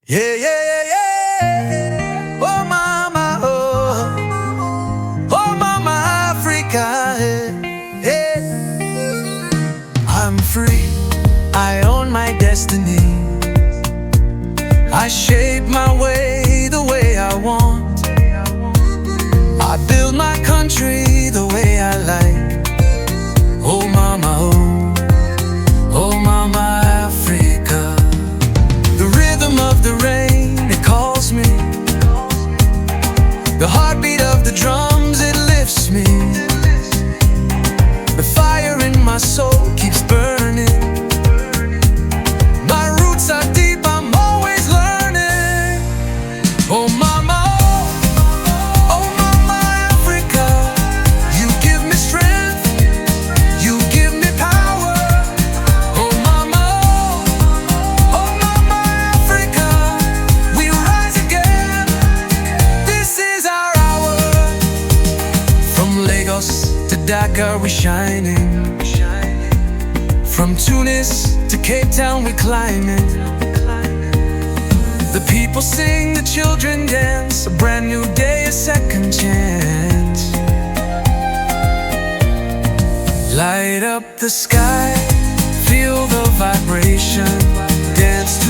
Yeah, yeah, yeah, yeah. Oh, mama, oh. Oh, mama, Africa, yeah, yeah. I'm free, I own my destiny. I shape my way the way I want. I build my country the way I like. Oh, mama, oh. Oh, mama, Africa. The rhythm of the rain, it calls me. The heartbeat of the drums, it lifts me. The fire in my soul keeps burning. My roots are deep, I'm always learning. Oh, mama, oh, mama, Africa. You give me strength, you give me power. Oh, mama, oh, mama, Africa. We rise again, this is our hour. From Lagos to Dakar, we're shining. From Tunis to Cape Town, we're climbing. The people sing, the children dance. A brand new day, a second chance. Light up the sky, feel the vibration. Dance